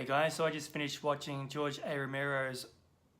Hey guys, so I just finished watching George A. Romero's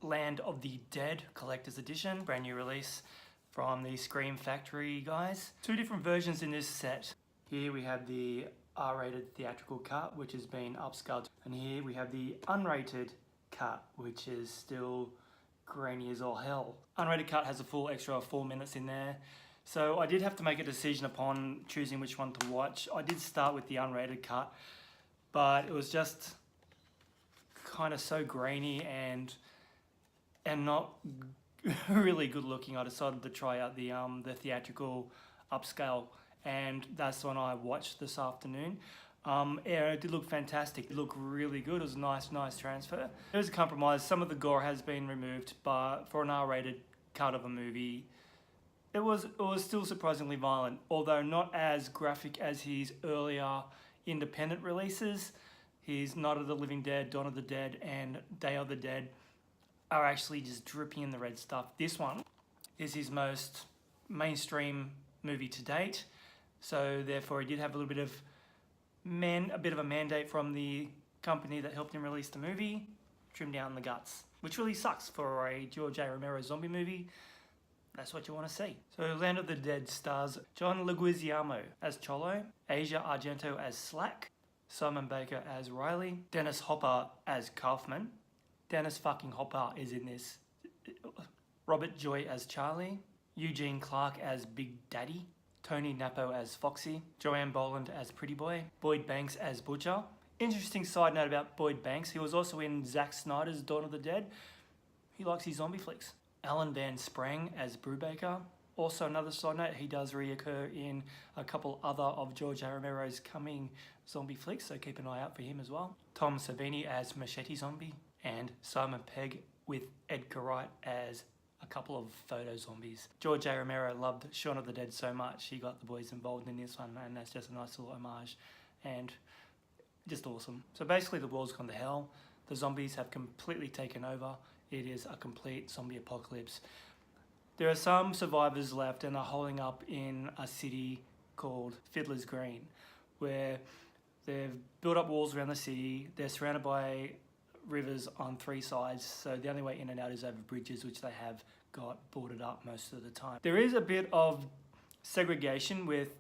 Land of the Dead Collector's Edition, brand new release from the Scream Factory guys. Two different versions in this set. Here we have the R-rated theatrical cut, which has been upscaled, and here we have the unrated cut, which is still grainy as all hell. Unrated cut has a full extra 4 minutes in there. So I did have to make a decision upon choosing which one to watch. I did start with the unrated cut, but it was just kind of so grainy and not really good looking. I decided to try out the theatrical upscale, and that's when I watched this afternoon. Yeah, it did look fantastic. It looked really good. It was a nice transfer. There was a compromise. Some of the gore has been removed, but for an R-rated cut of a movie, it was still surprisingly violent, although not as graphic as his earlier independent releases. His Night of the Living Dead, Dawn of the Dead, and Day of the Dead are actually just dripping in the red stuff. This one is his most mainstream movie to date, so therefore he did have a little bit of a mandate from the company that helped him release the movie, trim down the guts, which really sucks for a George A. Romero zombie movie. That's what you want to see. So Land of the Dead stars John Leguizamo as Cholo, Asia Argento as Slack, Simon Baker as Riley, Dennis Hopper as Kaufman. Dennis fucking Hopper is in this. Robert Joy as Charlie, Eugene Clark as Big Daddy, Tony Nappo as Foxy, Joanne Boland as Pretty Boy, Boyd Banks as Butcher. Interesting side note about Boyd Banks, he was also in Zack Snyder's Dawn of the Dead. He likes his zombie flicks. Alan Van Sprang as Brubaker. Also another side note, he does reoccur in a couple other of George A. Romero's coming zombie flicks, so keep an eye out for him as well. Tom Savini as Machete Zombie, and Simon Pegg with Edgar Wright as a couple of photo zombies. George A. Romero loved Shaun of the Dead so much, he got the boys involved in this one, and that's just a nice little homage and just awesome. So basically the world's gone to hell. The zombies have completely taken over. It is a complete zombie apocalypse. There are some survivors left and are holding up in a city called Fiddler's Green, where they've built up walls around the city. They're surrounded by rivers on 3 sides, so the only way in and out is over bridges, which they have got boarded up most of the time. There is a bit of segregation with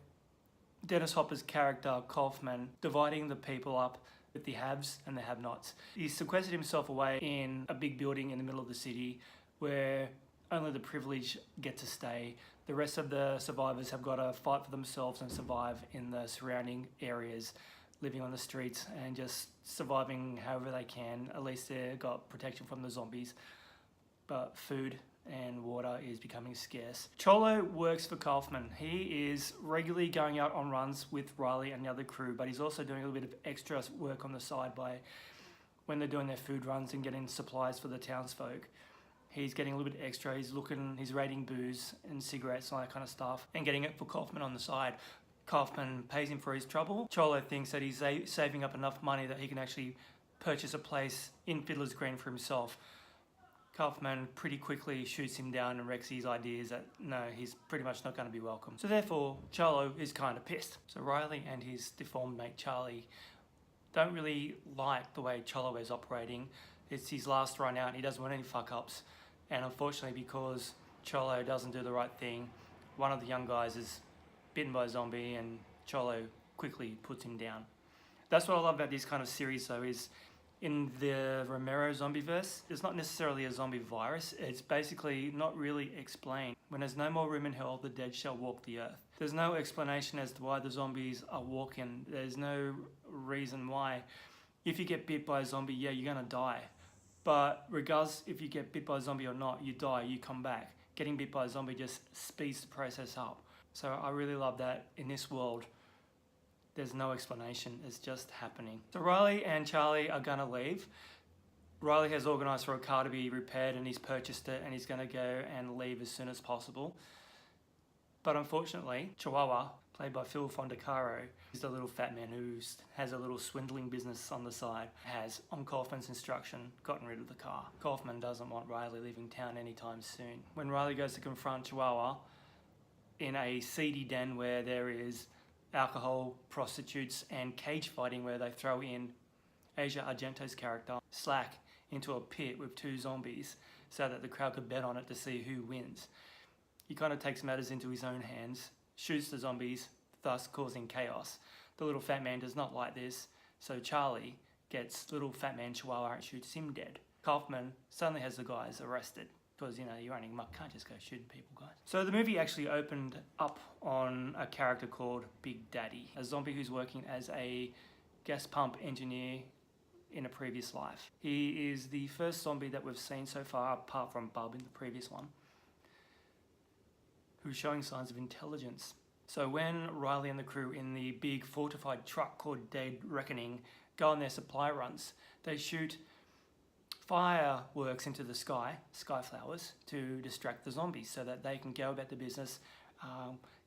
Dennis Hopper's character, Kaufman, dividing the people up with the haves and the have-nots. He sequestered himself away in a big building in the middle of the city where only the privileged get to stay. The rest of the survivors have got to fight for themselves and survive in the surrounding areas, living on the streets and just surviving however they can. At least they've got protection from the zombies, but food and water is becoming scarce. Cholo works for Kaufman. He is regularly going out on runs with Riley and the other crew, but he's also doing a little bit of extra work on the side by when they're doing their food runs and getting supplies for the townsfolk. He's getting a little bit extra. He's raiding booze and cigarettes and all that kind of stuff and getting it for Kaufman on the side. Kaufman pays him for his trouble. Cholo thinks that he's saving up enough money that he can actually purchase a place in Fiddler's Green for himself. Kaufman pretty quickly shoots him down and wrecks his ideas that no, he's pretty much not going to be welcome. So therefore, Cholo is kind of pissed. So Riley and his deformed mate Charlie don't really like the way Cholo is operating. It's his last run out and he doesn't want any fuck-ups. And unfortunately, because Cholo doesn't do the right thing, one of the young guys is bitten by a zombie and Cholo quickly puts him down. That's what I love about this kind of series though, is in the Romero zombieverse, it's not necessarily a zombie virus, it's basically not really explained. When there's no more room in hell, the dead shall walk the earth. There's no explanation as to why the zombies are walking. There's no reason why. If you get bit by a zombie, yeah, you're gonna die. But regardless if you get bit by a zombie or not, you die, you come back. Getting bit by a zombie just speeds the process up. So I really love that in this world, there's no explanation, it's just happening. So Riley and Charlie are gonna leave. Riley has organised for a car to be repaired and he's purchased it and he's gonna go and leave as soon as possible. But unfortunately, Chihuahua, played by Phil Fondacaro, is the little fat man who has a little swindling business on the side, has, on Kaufman's instruction, gotten rid of the car. Kaufman doesn't want Riley leaving town anytime soon. When Riley goes to confront Chihuahua in a seedy den where there is alcohol, prostitutes and cage fighting, where they throw in Asia Argento's character, Slack, into a pit with 2 zombies so that the crowd could bet on it to see who wins. He kind of takes matters into his own hands, shoots the zombies, thus causing chaos. The little fat man does not like this, so Charlie gets little fat man Chihuahua and shoots him dead. Kaufman suddenly has the guys arrested because, you know, you're running amok, can't just go shooting people, guys. So the movie actually opened up on a character called Big Daddy, a zombie who's working as a gas pump engineer in a previous life. He is the first zombie that we've seen so far, apart from Bub in the previous one, who's showing signs of intelligence. So when Riley and the crew in the big fortified truck called Dead Reckoning go on their supply runs, they shoot fireworks into the sky, skyflowers, to distract the zombies so that they can go about the business,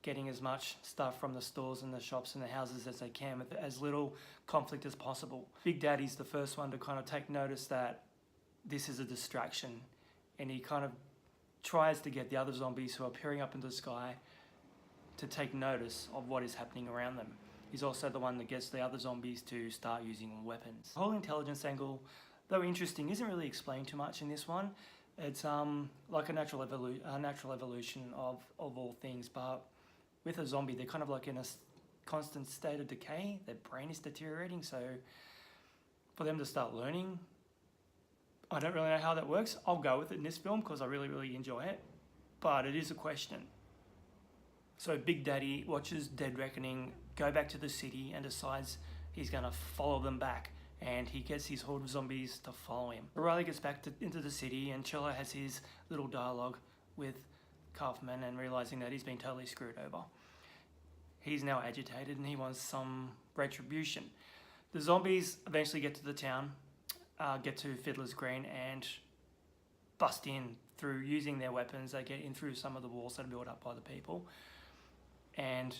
getting as much stuff from the stores and the shops and the houses as they can with as little conflict as possible. Big Daddy's the first one to kind of take notice that this is a distraction, and he kind of tries to get the other zombies who are peering up into the sky to take notice of what is happening around them. He's also the one that gets the other zombies to start using weapons. The whole intelligence angle, though interesting, isn't really explained too much in this one. It's like a natural evolution of all things, but with a zombie, they're kind of like in a constant state of decay. Their brain is deteriorating, so for them to start learning, I don't really know how that works. I'll go with it in this film because I really, really enjoy it, but it is a question. So Big Daddy watches Dead Reckoning go back to the city and decides he's going to follow them back, and he gets his horde of zombies to follow him. Riley gets back into the city, and Cello has his little dialogue with Kaufman and realizing that he's been totally screwed over. He's now agitated and he wants some retribution. The zombies eventually get to the town, get to Fiddler's Green and bust in through using their weapons. They get in through some of the walls that are built up by the people. And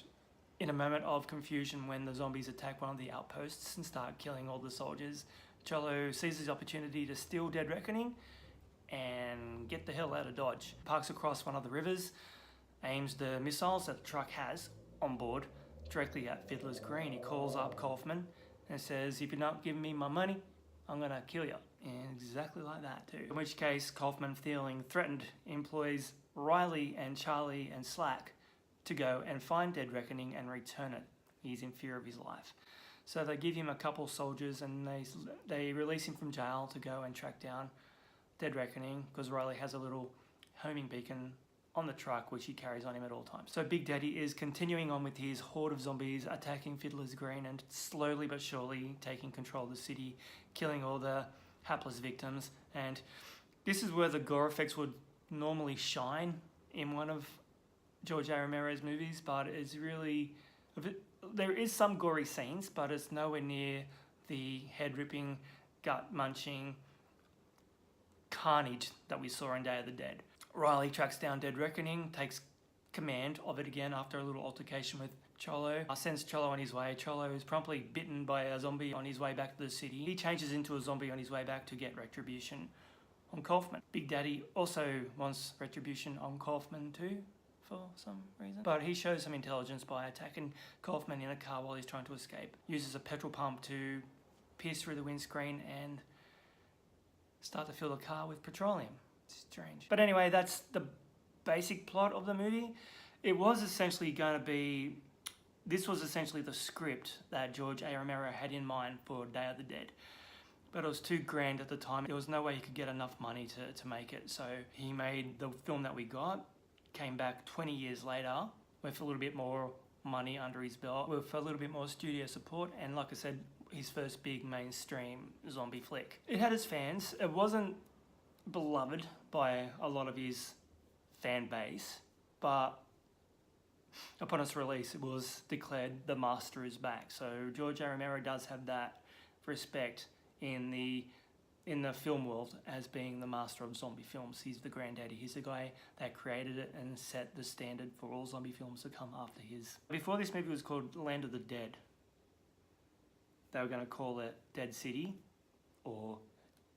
in a moment of confusion, when the zombies attack one of the outposts and start killing all the soldiers, Cello sees his opportunity to steal Dead Reckoning and get the hell out of Dodge. Parks across one of the rivers, aims the missiles that the truck has on board directly at Fiddler's Green. He calls up Kaufman and says, "If you're not giving me my money, I'm gonna kill you." And exactly like that too. In which case, Kaufman, feeling threatened, employs Riley and Charlie and Slack to go and find Dead Reckoning and return it. He's in fear of his life. So they give him a couple soldiers and they release him from jail to go and track down Dead Reckoning, because Riley has a little homing beacon on the truck which he carries on him at all times. So Big Daddy is continuing on with his horde of zombies, attacking Fiddler's Green and slowly but surely taking control of the city, killing all the hapless victims. And this is where the gore effects would normally shine in one of George A. Romero's movies, but it's really, there is some gory scenes, but it's nowhere near the head-ripping, gut-munching carnage that we saw in Day of the Dead. Riley tracks down Dead Reckoning, takes command of it again after a little altercation with Cholo. Sends Cholo on his way. Cholo is promptly bitten by a zombie on his way back to the city. He changes into a zombie on his way back to get retribution on Kaufman. Big Daddy also wants retribution on Kaufman too, for some reason. But he shows some intelligence by attacking Kaufman in a car while he's trying to escape. Uses a petrol pump to pierce through the windscreen and start to fill the car with petroleum. It's strange. But anyway, that's the basic plot of the movie. It was essentially going to be, this was essentially the script that George A. Romero had in mind for Day of the Dead. But it was too grand at the time. There was no way he could get enough money to make it. So he made the film that we got, came back 20 years later with a little bit more money under his belt, with a little bit more studio support, and like I said, his first big mainstream zombie flick. It had its fans. It wasn't beloved by a lot of his fan base, but upon its release, it was declared the master is back. So George A. Romero does have that respect in the film world as being the master of zombie films. He's the granddaddy. He's the guy that created it and set the standard for all zombie films to come after his. Before this movie was called Land of the Dead, they were going to call it Dead City or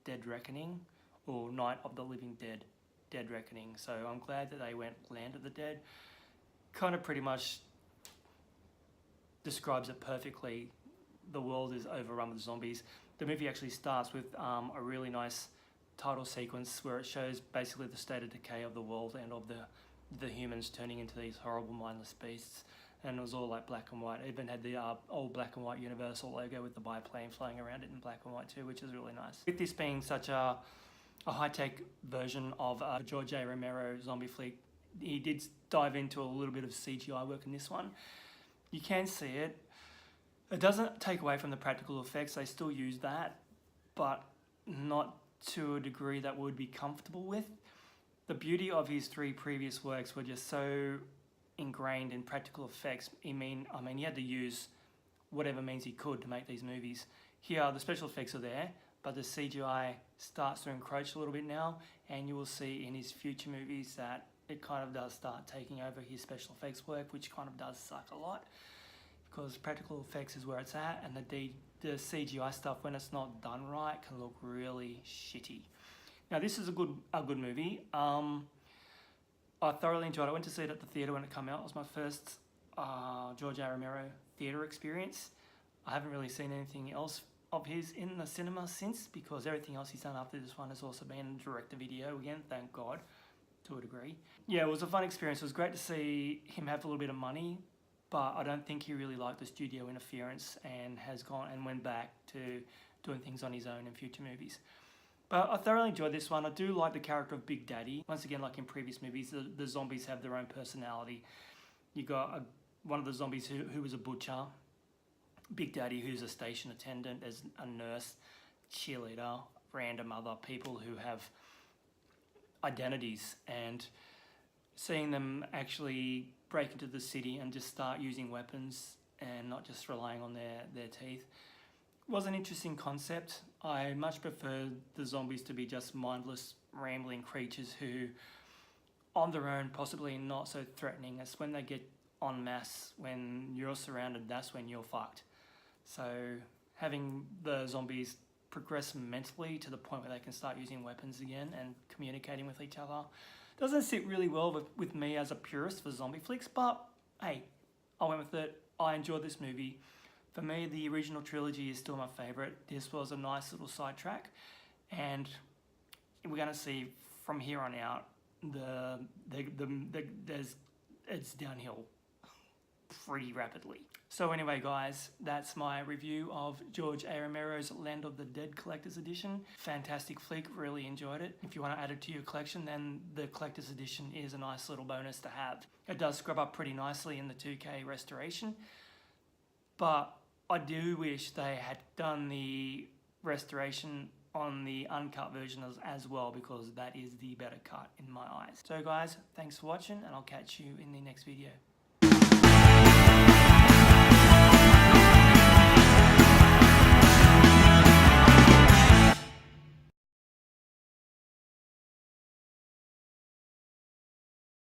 Dead Reckoning or Night of the Living Dead, Dead Reckoning. So I'm glad that they went Land of the Dead. Kind of pretty much describes it perfectly. The world is overrun with zombies. The movie actually starts with a really nice title sequence where it shows basically the state of decay of the world and of the humans turning into these horrible mindless beasts. And it was all like black and white. It even had the old black and white Universal logo with the biplane flying around it in black and white too, which is really nice. With this being such a high-tech version of George A. Romero zombie flick, he did dive into a little bit of CGI work in this one. You can see it. It doesn't take away from the practical effects. They still use that, but not to a degree that would be comfortable with. The beauty of his 3 previous works were just so ingrained in practical effects. I mean, he had to use whatever means he could to make these movies. Here, the special effects are there, but the CGI starts to encroach a little bit now, and you will see in his future movies that it kind of does start taking over his special effects work, which kind of does suck a lot, because practical effects is where it's at, and the CGI stuff, when it's not done right, can look really shitty. Now, this is a good movie. I thoroughly enjoyed it. I went to see it at the theatre when it came out. It was my first George A. Romero theatre experience. I haven't really seen anything else of his in the cinema since, because everything else he's done after this one has also been direct-to-video again, thank God, to a degree. Yeah, it was a fun experience. It was great to see him have a little bit of money, but I don't think he really liked the studio interference and has gone and went back to doing things on his own in future movies. But I thoroughly enjoyed this one. I do like the character of Big Daddy. Once again, like in previous movies, the zombies have their own personality. You got one of the zombies who was a butcher, Big Daddy, who's a station attendant, as a nurse, cheerleader, random other people who have identities, and seeing them actually break into the city and just start using weapons and not just relying on their teeth was an interesting concept. I much prefer the zombies to be just mindless, rambling creatures who, on their own, possibly not so threatening. It's when they get en masse, when you're surrounded, that's when you're fucked. So having the zombies progress mentally to the point where they can start using weapons again and communicating with each other doesn't sit really well with me as a purist for zombie flicks, but hey, I went with it. I enjoyed this movie. For me, the original trilogy is still my favourite. This was a nice little sidetrack, and we're going to see from here on out it's downhill pretty rapidly. So anyway, guys, that's my review of George A. Romero's Land of the Dead Collector's Edition. Fantastic flick, really enjoyed it. If you want to add it to your collection, then the Collector's Edition is a nice little bonus to have. It does scrub up pretty nicely in the 2K restoration, but I do wish they had done the restoration on the uncut version as well, because that is the better cut in my eyes. So guys, thanks for watching, and I'll catch you in the next video.